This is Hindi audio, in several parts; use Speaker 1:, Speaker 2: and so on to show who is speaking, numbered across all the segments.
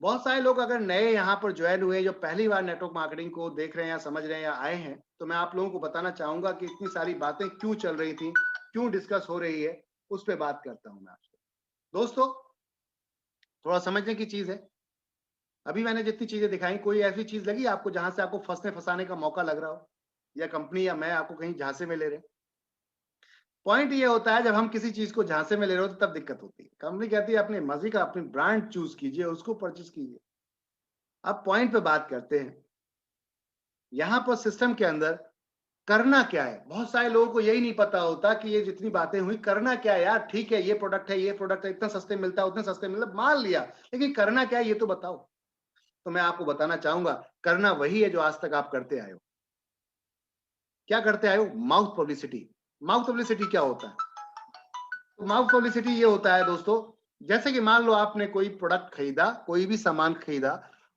Speaker 1: बहुत सारे लोग अगर नए यहाँ पर ज्वाइन हुए, जो पहली बार नेटवर्क मार्केटिंग को देख रहे हैं या समझ रहे हैं या आए हैं, तो मैं आप लोगों को बताना चाहूंगा कि इतनी सारी बातें क्यों चल रही थी, क्यों डिस्कस हो रही है, उस पर बात करता हूं मैं आपसे। दोस्तों, थोड़ा समझने की चीज है। अभी मैंने जितनी चीजें दिखाई, कोई ऐसी चीज लगी आपको जहां से आपको फंसने फंसाने का मौका लग रहा हो, या कंपनी या मैं आपको कहीं झांसे में ले रहे हैं? पॉइंट ये होता है, जब हम किसी चीज को झांसे में ले रहे हो तो तब दिक्कत होती है। कंपनी कहती है अपनी मर्जी का अपनी ब्रांड चूज कीजिए, उसको परचेज कीजिए। अब पॉइंट पे बात करते हैं। यहां पर सिस्टम के अंदर करना क्या है, बहुत सारे लोगों को यही नहीं पता होता कि ये जितनी बातें हुई, करना क्या है यार। ठीक है, ये प्रोडक्ट है, ये प्रोडक्ट है, इतना सस्ते मिलता है, उतने सस्ते मिलता, मान लिया, लेकिन करना क्या है ये तो बताओ। तो मैं आपको बताना चाहूंगा, करना वही है जो आज तक आप करते आए हो। क्या करते आए हो? Mouth publicity. माउथ पब्लिसिटी क्या होता है? तो माउथ पब्लिसिटी ये होता है दोस्तों, जैसे कि मान लो आपने कोई प्रोडक्ट खरीदा, कोई भी सामान खरीदा,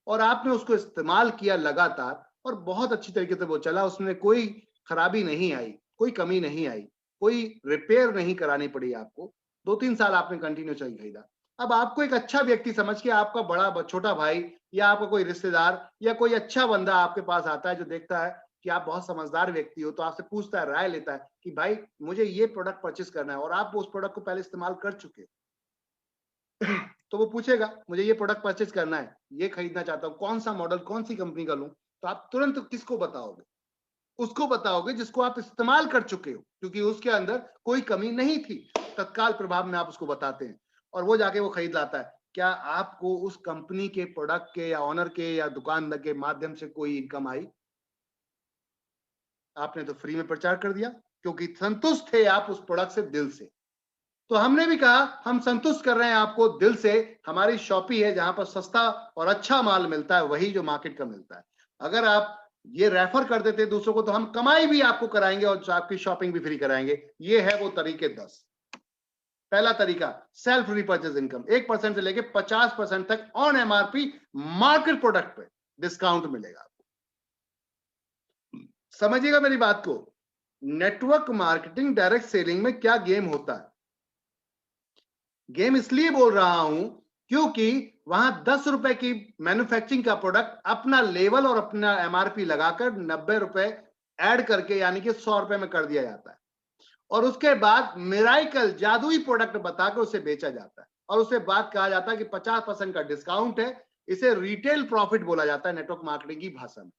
Speaker 1: और आपने उसको इस्तेमाल किया लगातार, और बहुत अच्छी तरीके से वो चला, उसमें कोई खराबी नहीं आई, कोई कमी नहीं आई, कोई रिपेयर नहीं करानी पड़ी आपको। 2-3 साल आपने कंटिन्यू चल खरीदा। अब आपको एक अच्छा व्यक्ति समझ के आपका बड़ा छोटा भाई या आपका कोई रिश्तेदार या कोई अच्छा बंदा आपके पास आता है, जो देखता है कि आप बहुत समझदार व्यक्ति हो, तो आपसे पूछता है, राय लेता है कि भाई मुझे ये प्रोडक्ट परचेस करना है, और आप उस प्रोडक्ट को पहले इस्तेमाल कर चुके तो वो पूछेगा मुझे ये प्रोडक्ट परचेस करना है, ये खरीदना चाहता हूँ, कौन सा मॉडल, कौन सी कंपनी का लूं? तो आप तुरंत किसको बताओगे? उसको बताओगे जिसको आप इस्तेमाल कर चुके हो, क्योंकि उसके अंदर कोई कमी नहीं थी। तत्काल प्रभाव में आप उसको बताते हैं, और वो जाके वो खरीद लाता है। क्या आपको उस कंपनी के प्रोडक्ट के या ऑनर के या दुकान के माध्यम से कोई इनकम आई? आपने तो फ्री में प्रचार कर दिया, क्योंकि संतुष्ट थे आप उस प्रोडक्ट से दिल से। तो हमने भी कहा हम संतुष्ट कर रहे हैं आपको दिल से। हमारी शॉपी है जहां पर सस्ता और अच्छा माल मिलता है, वही जो मार्केट का मिलता है। अगर आप ये रेफर कर देते दूसरों को, तो हम कमाई भी आपको कराएंगे और आपकी शॉपिंग भी फ्री कराएंगे। ये है वो तरीके 10। पहला तरीका, सेल्फ रिपर्चेज इनकम। 1% से लेके 50% तक ऑन एमआरपी मार्केट प्रोडक्ट पे डिस्काउंट मिलेगा आपको। समझिएगा मेरी बात को। नेटवर्क मार्केटिंग डायरेक्ट सेलिंग में क्या गेम होता है? गेम इसलिए बोल रहा हूं क्योंकि वहां 10 रुपए की मैन्युफैक्चरिंग का प्रोडक्ट अपना लेवल और अपना एमआरपी लगाकर 90 रुपए ऐड करके, यानी कि 100 रुपए में कर दिया जाता है, और उसके बाद मिराइकल जादुई प्रोडक्ट बताकर उसे बेचा जाता है, और उसके बाद कहा जाता है कि 50% का डिस्काउंट है। इसे रिटेल प्रॉफिट बोला जाता है नेटवर्क मार्केटिंग की भाषा में।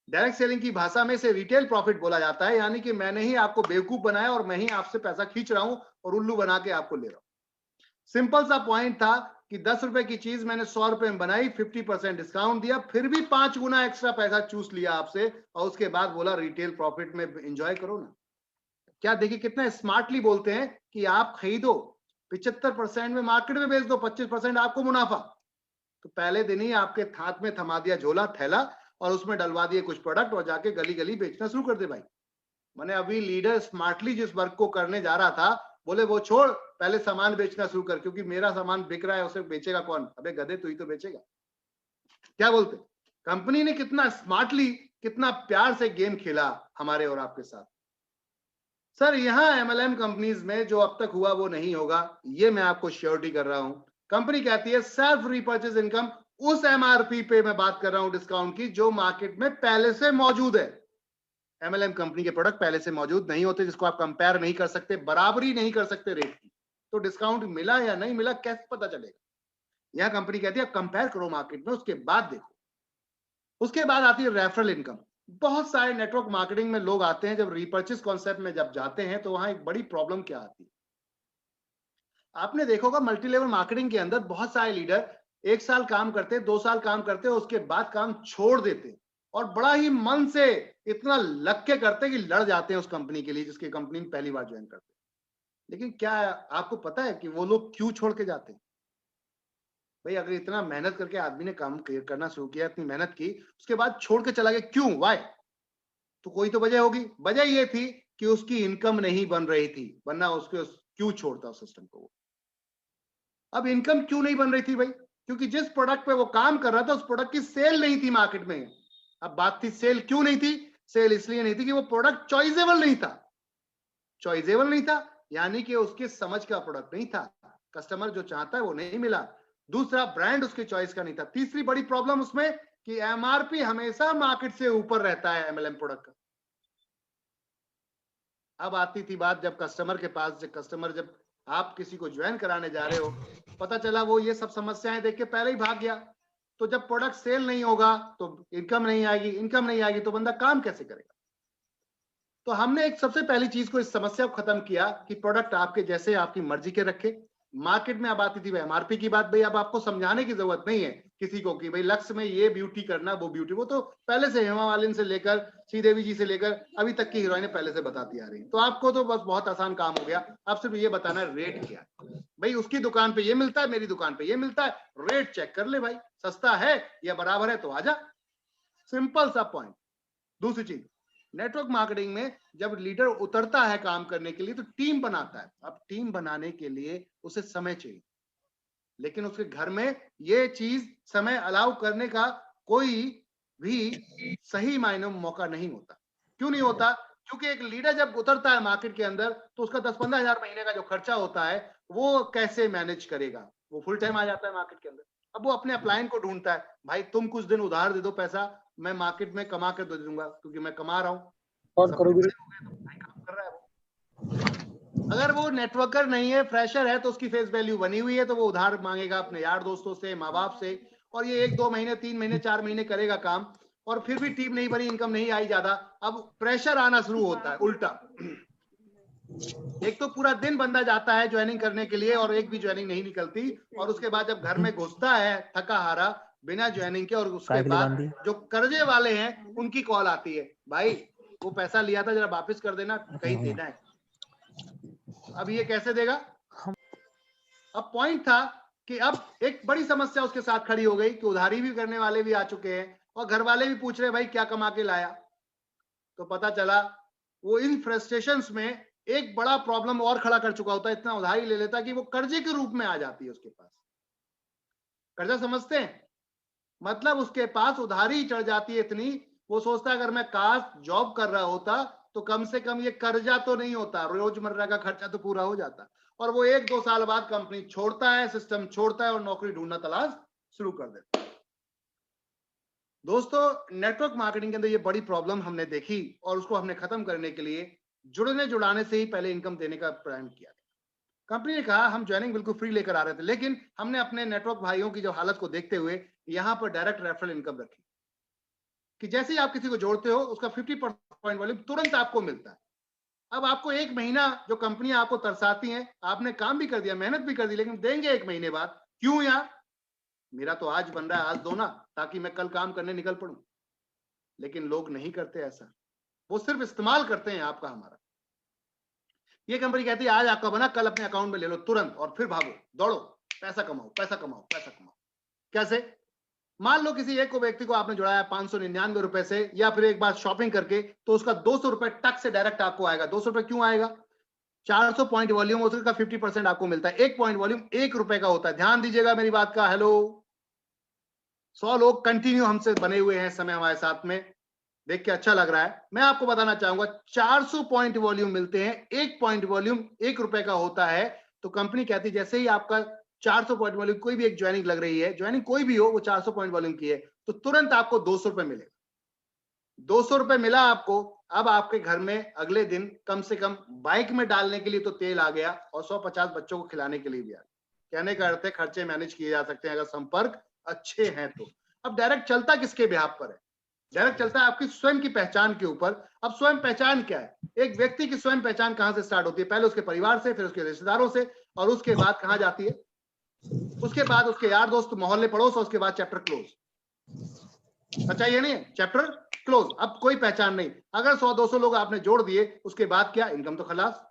Speaker 1: डायरेक्ट सेलिंग की भाषा में इसे रिटेल प्रॉफिट बोला जाता है, यानी कि मैंने ही आपको बेवकूफ बनाया और मैं ही आपसे पैसा खींच रहा हूं और उल्लू बना के आपको ले रहा हूं। सिंपल सा पॉइंट था कि 10 रुपए की चीज मैंने 100 रुपए में बनाई, 50% डिस्काउंट दिया, फिर भी 5 गुना एक्स्ट्रा पैसा चूस लिया आपसे, और उसके बाद बोला रिटेल प्रॉफिट में एंजॉय करो ना। क्या देखिए कितना स्मार्टली बोलते हैं कि आप खरीदो, 75% में मार्केट में बेच दो, 25% आपको मुनाफा। तो पहले दिन ही आपके हाथ में थमा दिया झोला थैला, और उसमें डलवा दिए कुछ प्रोडक्ट, और जाके गली गली बेचना शुरू कर दे भाई। मैंने अभी लीडर स्मार्टली जिस वर्क को करने जा रहा था, बोले वो छोड़, पहले सामान बेचना शुरू कर, क्योंकि मेरा सामान बिक रहा है, उसे बेचेगा कौन? अबे गधे, तू ही तो बेचेगा। क्या बोलते? कंपनी ने कितना स्मार्टली, कितना प्यार से गेम खेला हमारे और आपके साथ। सर यहां एमएलएम कंपनीज में जो अब तक हुआ वो नहीं होगा, ये मैं आपको श्योरिटी कर रहा हूं। कंपनी कहती है सेल्फ रिपर्चेज इनकम, उस एमआरपी पे मैं बात कर रहा हूं डिस्काउंट की, जो मार्केट में पहले से मौजूद है। एमएलएम कंपनी के प्रोडक्ट पहले से मौजूद नहीं होते, जिसको आप कंपेयर नहीं कर सकते, बराबरी नहीं कर सकते रेट की। तो डिस्काउंट मिला या नहीं मिला कैसे पता चलेगा? यह कंपनी कहती है कंपेयर करो मार्केट में, उसके बाद देखो। उसके बाद आती है रेफरल इनकम। बहुत सारे नेटवर्क मार्केटिंग में लोग आते हैं, जब रिपर्चेस कॉन्सेप्ट में जब जाते हैं, तो वहां एक बड़ी प्रॉब्लम क्या आती है? आपने देखा होगा मल्टी लेवल मार्केटिंग के अंदर बहुत सारे लीडर 1 साल काम करते, 2 साल काम करते, उसके बाद काम छोड़ देते, और बड़ा ही मन से इतना लग के करते कि लड़ जाते हैं उस कंपनी के लिए जिसकी कंपनी में पहली बार ज्वाइन करते। लेकिन क्या आपको पता है कि वो लोग क्यों छोड़ के जाते हैं? भाई अगर इतना मेहनत करके आदमी ने काम करना शुरू किया, इतनी मेहनत की, उसके बाद छोड़ के चला गया, क्यों? वाई? तो कोई तो वजह होगी। वजह ये थी कि उसकी इनकम नहीं बन रही थी, वरना उसके क्यों छोड़ता उस सिस्टम को? अब इनकम क्यों नहीं बन रही थी भाई? क्योंकि जिस प्रोडक्ट पे वो काम कर रहा था, उस प्रोडक्ट की सेल नहीं थी मार्केट में। अब बात थी सेल क्यों नहीं थी? सेल इसलिए नहीं थी कि वो प्रोडक्ट चॉइसेबल नहीं था। चॉइसेबल नहीं था यानी कि उसके समझ का प्रोडक्ट नहीं था। कस्टमर जो चाहता है वो नहीं मिला। दूसरा ब्रांड उसकी चॉइस का नहीं था। तीसरी बड़ी प्रॉब्लम उसमें कि एमआरपी हमेशा मार्केट से ऊपर रहता है एमएलएम प्रोडक्ट का। अब आती थी बात जब कस्टमर के पास, जब आप किसी को ज्वाइन कराने जा रहे हो, पता चला वो ये सब समस्याएं देख के पहले ही भाग गया, तो जब प्रोडक्ट सेल नहीं होगा तो इनकम नहीं आएगी तो बंदा काम कैसे करेगा। तो हमने एक सबसे पहली चीज को, इस समस्या को खत्म किया कि प्रोडक्ट आपके जैसे आपकी मर्जी के रखे। मार्केट में अब आती थी एमआरपी की बात, भाई अब आपको समझाने की जरूरत नहीं है किसी को कि भाई लक्ष्य में ये ब्यूटी करना, वो ब्यूटी, वो तो पहले से हेमा मालिनी से लेकर श्रीदेवी जी से लेकर अभी तक की हीरोइनें पहले से बताती आ रही। तो आपको तो बस बहुत आसान काम हो गया, अब सिर्फ ये बताना है रेट क्या है। भाई उसकी दुकान पे ये मिलता है, मेरी दुकान पे ये मिलता है, रेट चेक कर ले भाई, सस्ता है या बराबर है तो आजा, सिंपल सा पॉइंट। दूसरी चीज, नेटवर्क मार्केटिंग में जब लीडर उतरता है काम करने के लिए तो टीम बनाता है। अब टीम बनाने के लिए उसे समय चाहिए, लेकिन उसके घर में ये चीज समय अलाउ करने का कोई भी सही मायने में मौका नहीं होता। क्यों नहीं होता? क्योंकि एक लीडर जब उतरता है मार्केट के अंदर तो उसका 10-15 हजार महीने का जो खर्चा होता है वो कैसे मैनेज करेगा। वो फुल टाइम आ जाता है मार्केट के अंदर। अब वो अपने अपलाइन को ढूंढता है, भाई तुम कुछ दिन उधार दे दो पैसा, मैं मार्केट में कमा कर दे दूंगा क्योंकि मैं कमा रहा हूँ।
Speaker 2: और करोगे
Speaker 1: काम कर रहा है वो। अगर वो नेटवर्कर नहीं है, फ्रेशर है, तो उसकी फेस वैल्यू बनी हुई है तो वो उधार मांगेगा अपने यार दोस्तों से, माँ बाप से, और ये 1-2 महीने 3 महीने 4 महीने करेगा काम, और फिर भी टीम नहीं बनी, इनकम नहीं आई ज्यादा। अब प्रेशर आना शुरू होता है उल्टा। एक तो पूरा दिन बंदा जाता है ज्वाइनिंग करने के लिए और एक भी ज्वाइनिंग नहीं निकलती, और उसके बाद जब घर में घुसता है थका हारा बिना ज्वाइनिंग के, और उसके बाद जो कर्जे वाले हैं उनकी कॉल आती है, भाई वो पैसा लिया था जरा वापस कर देना, कहीं देना है। अब ये कैसे देगा? अब पॉइंट था कि अब एक बड़ी समस्या उसके साथ खड़ी हो गई कि उधारी भी करने वाले भी आ चुके हैं और घर वाले भी पूछ रहे भाई क्या कमा के लाया। तो पता चला वो इन फ्रस्ट्रेशंस में एक बड़ा प्रॉब्लम और खड़ा कर चुका होता है, इतना उधारी ले लेता कि वो कर्जे के रूप में आ जाती है उसके पास। कर्जा समझते हैं? मतलब उसके पास उधारी चढ़ जाती है इतनी, वो सोचता है अगर मैं काश जॉब कर रहा होता तो कम से कम ये कर्जा तो नहीं होता, रोजमर्रा का खर्चा तो पूरा हो जाता। और वो 1-2 साल बाद कंपनी छोड़ता है, सिस्टम छोड़ता है और नौकरी ढूंढना तलाश शुरू कर देता है। दोस्तों, नेटवर्क मार्केटिंग के अंदर ये बड़ी प्रॉब्लम हमने देखी और उसको हमने खत्म करने के लिए जुड़ाने से ही पहले इनकम देने का प्लान किया। कंपनी ने कहा हम ज्वाइनिंग बिल्कुल फ्री लेकर आ रहे थे, लेकिन हमने अपने नेटवर्क भाइयों की जो हालत को देखते हुए यहां पर डायरेक्ट रेफरल इनकम रखी कि जैसे ही आप किसी को जोड़ते हो उसका 50% वॉल्यूम तुरंत आपको मिलता है। अब आपको 1 महीना जो कंपनियां आपको तरसाती हैं, आपने काम भी कर दिया, मेहनत भी कर दी, लेकिन देंगे 1 महीने बाद। क्यों यार, मेरा तो आज बन रहा है, आज दो ना, ताकि मैं कल काम करने निकल पड़ूं। लेकिन लोग नहीं करते ऐसा, वो सिर्फ इस्तेमाल करते हैं आपका हमारा। ये कंपनी कहती है आज आपका बना, कल अपने अकाउंट में ले लो तुरंत और फिर भागो दौड़ो, पैसा कमाओ पैसा कमाओ पैसा कमाओ। कैसे? मान लो किसी एक को व्यक्ति को आपने जुड़ाया 599 रुपए से, या फिर एक बार शॉपिंग करके, तो उसका 200 रुपए टक से डायरेक्ट आपको आएगा। 200 रुपए क्यों आएगा? 400 पॉइंट वॉल्यूम, उसका 50% आपको मिलता है। 1 पॉइंट वॉल्यूम 1 रुपए का होता है। ध्यान दीजिएगा मेरी बात का। हेलो, 100 लोग कंटिन्यू हमसे बने हुए हैं समय हमारे साथ में, देख के अच्छा लग रहा है। मैं आपको बताना चाहूंगा 400 पॉइंट वॉल्यूम मिलते हैं, 1 पॉइंट वॉल्यूम 1 रुपए का होता है। तो कंपनी कहती है जैसे ही आपका 400 पॉइंट वॉल्यूम, कोई भी एक ज्वाइनिंग लग रही है, ज्वाइनिंग कोई भी हो, वो 400 पॉइंट वॉल्यूम की है, तो तुरंत आपको 200 रुपए मिलेगा। 200 रुपए मिला आपको। अब आपके घर में अगले दिन कम से कम बाइक में डालने के लिए तो तेल आ गया और 150 बच्चों को खिलाने के लिए भी आ गया। कहने का अर्थ है खर्चे मैनेज किए जा सकते हैं अगर संपर्क अच्छे हैं तो। अब डायरेक्ट चलता किसके बिहाफ पर है? डायरेक्ट चलता है आपकी स्वयं की पहचान के ऊपर। अब स्वयं पहचान क्या है? एक व्यक्ति की स्वयं पहचान कहां से स्टार्ट होती है? पहले उसके परिवार से, फिर उसके रिश्तेदारों से, और उसके बाद कहां जाती है? उसके बाद उसके यार दोस्त, मोहल्ले पड़ोस, और उसके बाद चैप्टर क्लोज। अच्छा ये नहीं है, चैप्टर क्लोज। अब कोई पहचान नहीं। अगर 100-200 लोग आपने जोड़ दिए, उसके बाद क्या? इनकम तो खलास।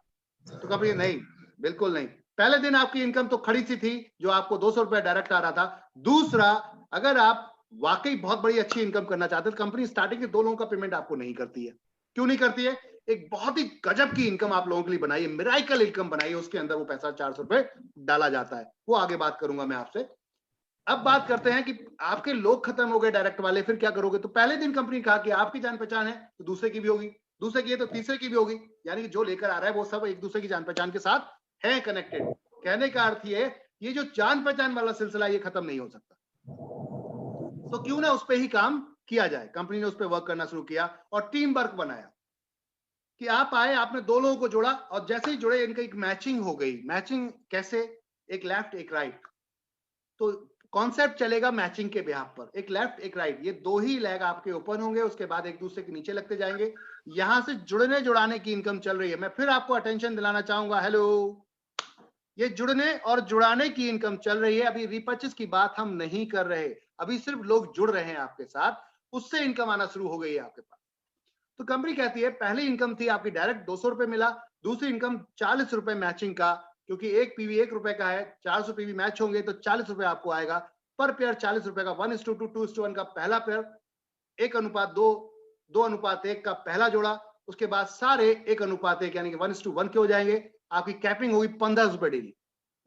Speaker 1: तो कभी नहीं, बिल्कुल नहीं। पहले दिन आपकी इनकम तो खड़ी सी थी, जो आपको 200 रुपए डायरेक्ट आ रहा था। दूसरा, अगर आप वाकई बहुत बड़ी अच्छी इनकम करना चाहते हैं तो कंपनी स्टार्टिंग के 2 लोगों का पेमेंट आपको नहीं करती है। क्यों नहीं करती है? एक बहुत ही गजब की इनकम आप लोगों के लिए बनाई है, मिराइकल इनकम बनाई है, उसके अंदर वो पैसा 400 रुपए डाला जाता है। वो आगे बात करूंगा मैं आपसे। अब बात करते हैं कि आपके लोग खत्म हो गए डायरेक्ट वाले, फिर क्या करोगे? तो पहले दिन कंपनी कहा कि आपकी जान पहचान है तो दूसरे की भी होगी, दूसरे की है तो तीसरे की भी होगी, यानी कि जो लेकर आ रहा है वो सब एक दूसरे की जान पहचान के साथ है कनेक्टेड। कहने का अर्थ ये ये जो जान पहचान वाला सिलसिला ये खत्म नहीं हो सकता। तो क्यों ना उस पर ही काम किया जाए। कंपनी ने उस पर वर्क करना शुरू किया और टीम वर्क बनाया कि आप आए, आपने दो लोगों को जोड़ा और जैसे ही जुड़े इनका एक मैचिंग हो गई। मैचिंग कैसे? एक लेफ्ट एक राइट। तो कॉन्सेप्ट चलेगा मैचिंग के बिहाफ पर, एक लेफ्ट एक राइट, ये दो ही लेग आपके ओपन होंगे, उसके बाद एक दूसरे के नीचे लगते जाएंगे। यहां से जुड़ने जुड़ाने की इनकम चल रही है। मैं फिर आपको अटेंशन दिलाना चाहूंगा, हेलो, ये जुड़ने और जुड़ाने की इनकम चल रही है। अभी रीपर्चेस की बात हम नहीं कर रहे, अभी सिर्फ लोग जुड़ रहे हैं आपके साथ, उससे इनकम आना शुरू हो गई है आपके पास। तो कंपनी कहती है पहली इनकम थी आपकी डायरेक्ट 200 रुपए मिला, दूसरी इनकम 40 रुपए मैचिंग का, क्योंकि एक पीवी 1 रुपए का है, 400 पीवी मैच होंगे तो 40 रुपए आपको आएगा पर पेयर। 40 रुपए का 1:2 2:1 का पहला पेयर, 1:2 2:1 का पहला जोड़ा, उसके बाद सारे 1:1 यानी कि 1:1 के हो जाएंगे। आपकी कैपिंग होगी 15 रुपए डेली।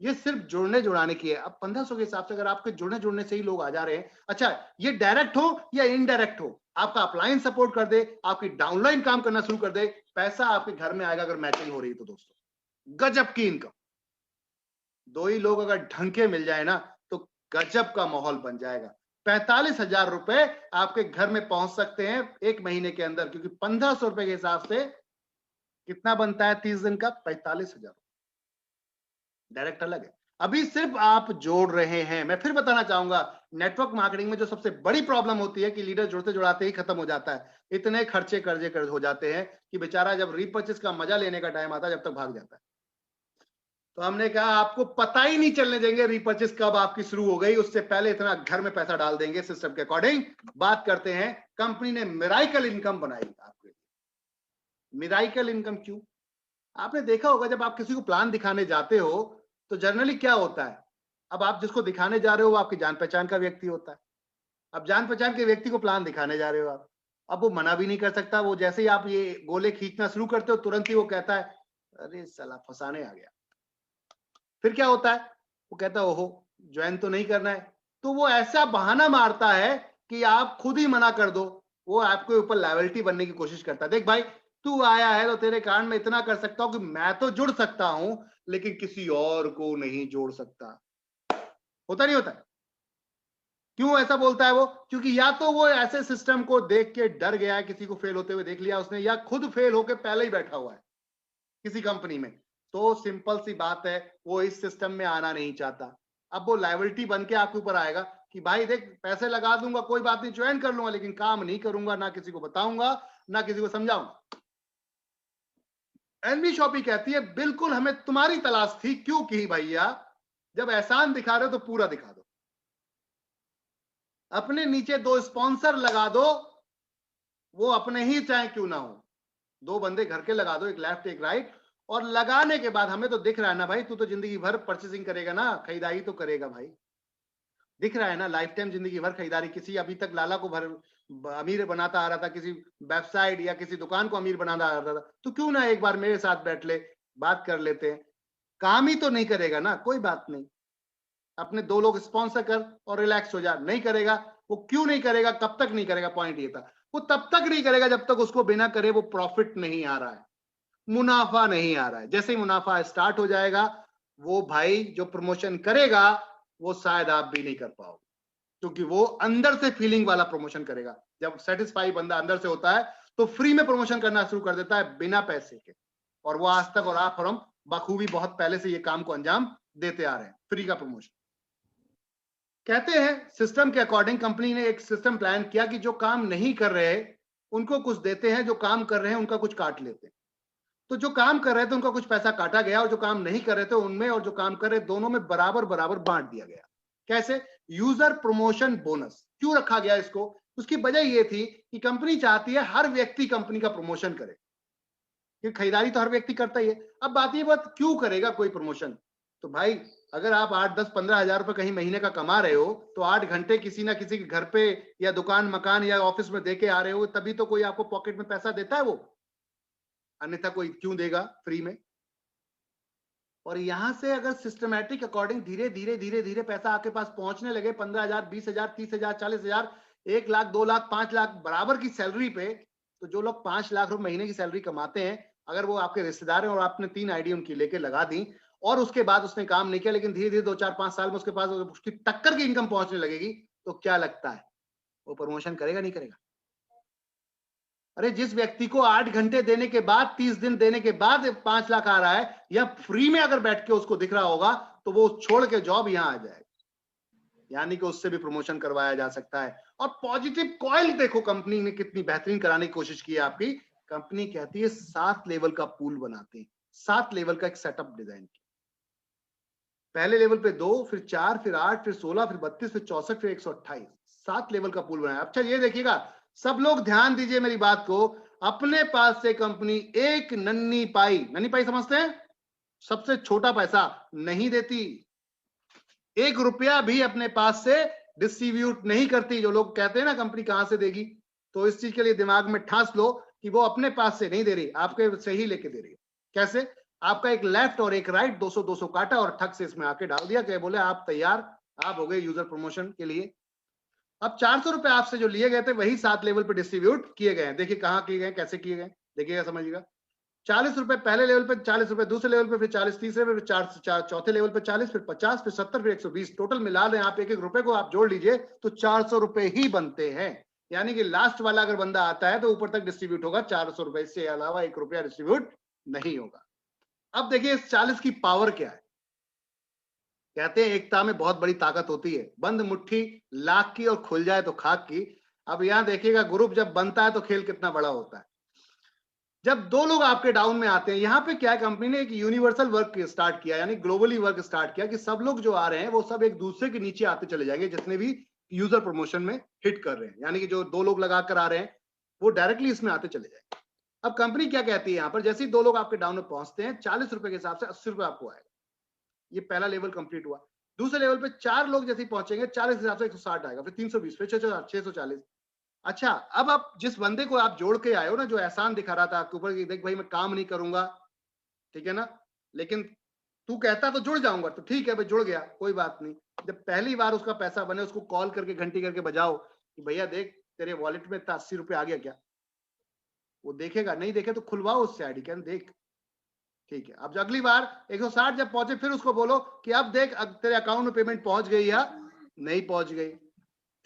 Speaker 1: ये सिर्फ जुड़ने जुड़ाने की है। अब 1500 के हिसाब से अगर आपके जुड़ने जुड़ने से ही लोग आ जा रहे हैं, अच्छा ये डायरेक्ट हो या इनडायरेक्ट हो, आपका अपलाइन सपोर्ट कर दे, आपकी डाउनलाइन काम करना शुरू कर दे, पैसा आपके घर में आएगा। अगर मैचिंग हो रही है तो दोस्तों गजब की इनकम। दो ही लोग अगर ढंग के मिल जाए ना तो गजब का माहौल बन जाएगा। 45,000 रुपए आपके घर में पहुंच सकते हैं एक महीने के अंदर, क्योंकि 1500 रुपए के हिसाब से कितना बनता है 30 दिन का? 45,000। डायरेक्ट अलग है। अभी सिर्फ आप जोड़ रहे हैं। मैं फिर बताना चाहूंगा, नेटवर्क मार्केटिंग में जो सबसे बड़ी प्रॉब्लम होती है कि लीडर जुड़ते जुड़ाते ही खत्म हो जाता है। इतने खर्चे कर्जे कर्ज हो जाते हैं कि बेचारा जब रीपर्चेस का मजा लेने का टाइम आता है जब तक भाग जाता है। तो हमने कहा आपको पता ही नहीं चलने देंगे रीपर्चेस कब आपकी शुरू हो गई, उससे पहले इतना घर में पैसा डाल देंगे सिस्टम के अकॉर्डिंग। बात करते हैं, कंपनी ने मिराइकल इनकम बनाई आपके लिए। मिराइकल इनकम क्यों? आपने देखा होगा जब आप किसी को प्लान दिखाने जाते हो तो जनरली क्या होता है, अब आप जिसको दिखाने जा रहे हो वो आपकी जान पहचान का व्यक्ति होता है। अब जान पहचान के व्यक्ति को प्लान दिखाने जा रहे हो आप, अब वो मना भी नहीं कर सकता। वो जैसे ही आप ये गोले खींचना शुरू करते हो तुरंत ही वो कहता है अरे साला फंसाने आ गया। फिर क्या होता है, वो कहता है ओहो ज्वाइन तो नहीं करना है। तो वो ऐसा बहाना मारता है कि आप खुद ही मना कर दो। वो आपके ऊपर लायबिलिटी बनने की कोशिश करता है। देख भाई तू आया है तो तेरे कारण मैं इतना कर सकता हूं कि मैं तो जुड़ सकता हूं लेकिन किसी और को नहीं जोड़ सकता। होता नहीं होता? क्यों ऐसा बोलता है वो? क्योंकि या तो वो ऐसे सिस्टम को देख के डर गया है, किसी को फेल होते हुए देख लिया उसने, या खुद फेल होके पहले ही बैठा हुआ है किसी कंपनी में। तो सिंपल सी बात है, वो इस सिस्टम में आना नहीं चाहता। अब वो लायबिलिटी बन के आपके ऊपर आएगा कि भाई देख पैसे लगा दूंगा कोई बात नहीं, ज्वाइन कर लूंगा, लेकिन काम नहीं करूंगा, ना किसी को बताऊंगा ना किसी को समझाऊंगा। एनवी शॉपी कहती है बिल्कुल हमें तुम्हारी तलाश थी। क्यों की भैया? जब एहसान दिखा रहे हो तो पूरा दिखा दो। अपने नीचे दो स्पॉन्सर लगा दो, वो अपने ही चाहे क्यों ना हो। दो बंदे घर के लगा दो, एक लेफ्ट एक राइट, और लगाने के बाद हमें तो दिख रहा है ना भाई, तू तो जिंदगी भर परचेसिंग करेगा ना, खरीदारी तो करेगा भाई। दिख रहा है ना, लाइफ टाइम जिंदगी भर खरीदारी। किसी अभी तक लाला को भर अमीर बनाता आ रहा था, किसी वेबसाइट या किसी दुकान को अमीर बनाता आ रहा था, तो क्यों ना एक बार मेरे साथ बैठ ले, बात कर लेते हैं। काम ही तो नहीं करेगा ना, कोई बात नहीं, अपने दो लोग स्पॉन्सर कर और रिलैक्स हो जा। नहीं करेगा, वो क्यों नहीं करेगा, कब तक नहीं करेगा, पॉइंट ये था। वो तब तक नहीं करेगा जब तक उसको बिना करे वो प्रॉफिट नहीं आ रहा है, मुनाफा नहीं आ रहा है। जैसे ही मुनाफा स्टार्ट हो जाएगा, वो भाई जो प्रमोशन करेगा वो शायद आप भी नहीं कर पाओगे, क्योंकि वो अंदर से फीलिंग वाला प्रमोशन करेगा। जब सेटिस्फाई बंदा अंदर से होता है तो फ्री में प्रमोशन करना शुरू कर देता है बिना पैसे के। और वो आज तक और आप और हम बखूबी बहुत पहले से ये काम को अंजाम देते आ रहे हैं, फ्री का प्रमोशन। कहते हैं सिस्टम के अकॉर्डिंग कंपनी ने एक सिस्टम प्लान किया कि जो काम नहीं कर रहे उनको कुछ देते हैं, जो काम कर रहे हैं उनका कुछ काट लेते हैं। तो जो काम कर रहे थे उनका कुछ पैसा काटा गया और जो काम नहीं कर रहे थे उनमें और जो काम कर रहे दोनों में बराबर बराबर बांट दिया गया। कैसे? User promotion bonus. क्यों रखा गया इसको? उसकी वजह यह थी कि कंपनी चाहती है हर व्यक्ति कंपनी का प्रमोशन करे, क्योंकि खरीदारी तो हर व्यक्ति करता ही है। अब बात ये बात क्यों करेगा कोई प्रमोशन? तो भाई अगर आप 8 10 15 हजार रुपए कहीं महीने का कमा रहे हो तो 8 घंटे किसी ना किसी के घर पे या दुकान मकान या ऑफिस में देके आ रहे हो, तभी तो कोई आपको पॉकेट में पैसा देता है वो, अन्यथा कोई क्यों देगा फ्री में? और यहां से अगर सिस्टमैटिक अकॉर्डिंग धीरे धीरे धीरे धीरे पैसा आपके पास पहुंचने लगे 15,000 20,000 30,000 40,000 1 लाख 2 लाख 5 लाख बराबर की सैलरी पे, तो जो लोग 5 लाख रुपए महीने की सैलरी कमाते हैं, अगर वो आपके रिश्तेदार हैं और आपने 3 आईडी उनकी लेके लगा दी और उसके बाद उसने काम नहीं किया, लेकिन धीरे धीरे 2-4-5 साल में उसके पास उसकी टक्कर की इनकम पहुंचने लगेगी, तो क्या लगता है वो प्रमोशन करेगा नहीं करेगा? अरे जिस व्यक्ति को 8 घंटे देने के बाद, 30 दिन देने के बाद 5 लाख आ रहा है, या फ्री में अगर बैठ के उसको दिख रहा होगा, तो वो छोड़ के जॉब यहां आ जाएगा, यानी कि उससे भी प्रमोशन करवाया जा सकता है। और पॉजिटिव कॉइल देखो कंपनी ने कितनी बेहतरीन कराने की कोशिश की है आपकी। कंपनी कहती है 7 लेवल का पूल बनाते हैं, 7 लेवल का एक सेटअप डिजाइन किया। पहले लेवल पे 2, फिर 4, फिर 8, फिर 16, फिर 32, फिर 64, फिर 128, 7 लेवल का पूल बनाया। अच्छा ये देखिएगा, सब लोग ध्यान दीजिए मेरी बात को, अपने पास से कंपनी एक नन्ही पाई समझते हैं, सबसे छोटा पैसा नहीं देती, 1 रुपया भी अपने पास से डिस्ट्रीब्यूट नहीं करती। जो लोग कहते हैं ना कंपनी कहां से देगी, तो इस चीज के लिए दिमाग में ठास लो कि वो अपने पास से नहीं दे रही, आपके से ही लेके दे रही है। कैसे? आपका एक लेफ्ट और एक राइट 200-200 काटा और ठग से इसमें आके डाल दिया, क्या बोले आप तैयार, आप हो गए यूजर प्रमोशन के लिए। अब 400 रुपए आपसे जो लिए गए थे वही 7 लेवल पे डिस्ट्रीब्यूट किए गए हैं। देखिए कहां किए गए, कैसे किए गए, देखिएगा समझिएगा। 40 रुपए पहले लेवल पे, 40 रुपए दूसरे लेवल पे, फिर 40 तीसरे पे, फिर चौथे लेवल पे 40, फिर 50, फिर 70, फिर 120, टोटल मिला लें आप, एक एक रुपए को आप जोड़ लीजिए तो 400 रुपए ही बनते हैं। यानी कि लास्ट वाला अगर बंदा आता है तो ऊपर तक डिस्ट्रीब्यूट होगा 400 रुपए, इससे अलावा 1 रुपया डिस्ट्रीब्यूट नहीं होगा। अब देखिए इस 40 की पावर क्या है। कहते हैं एकता में बहुत बड़ी ताकत होती है, बंद मुट्ठी लाख की और खुल जाए तो खाक की। अब यहां देखिएगा ग्रुप जब बनता है तो खेल कितना बड़ा होता है। जब 2 लोग आपके डाउन में आते हैं, यहां पे क्या है, कंपनी ने एक यूनिवर्सल वर्क स्टार्ट किया, यानी ग्लोबली वर्क स्टार्ट किया कि सब लोग जो आ रहे हैं वो सब एक दूसरे के नीचे आते चले जाएंगे, जितने भी यूजर प्रमोशन में हिट कर रहे हैं, यानी कि जो 2 लोग लगा कर आ रहे हैं वो डायरेक्टली इसमें आते चले जाएंगे। अब कंपनी क्या कहती है यहां पर, जैसे ही 2 लोग आपके डाउन में पहुंचते हैं 40 रुपए के हिसाब से 80 रुपए आपको आएगा। ये पहला लेवल कंप्लीट हुआ। दूसरे लेवल पे 4 लोग जैसे ही पहुंचेंगे 40 के हिसाब से 160 आएगा, फिर 320, फिर 640। अच्छा अब आप जिस बंदे को आप जोड़ के आए हो ना, जो एहसान दिखा रहा था आपके ऊपर कि देख भाई मैं काम नहीं करूंगा, ठीक है ना, लेकिन तू कहता तो जुड़ जाऊंगा, तो ठीक है भाई जुड़ गया, कोई बात नहीं। जब पहली बार उसका पैसा बने, उसको कॉल करके घंटी करके बजाओ कि भैया देख तेरे वॉलेट में 80 रुपए आ गया क्या, वो देखेगा, नहीं देखे तो खुलवाओ उससे आईडी, क्या देख, ठीक है। अब अगली बार 160 जब पहुंचे फिर उसको बोलो कि अब देख अब तेरे अकाउंट में पेमेंट पहुंच गई या नहीं पहुंच गई।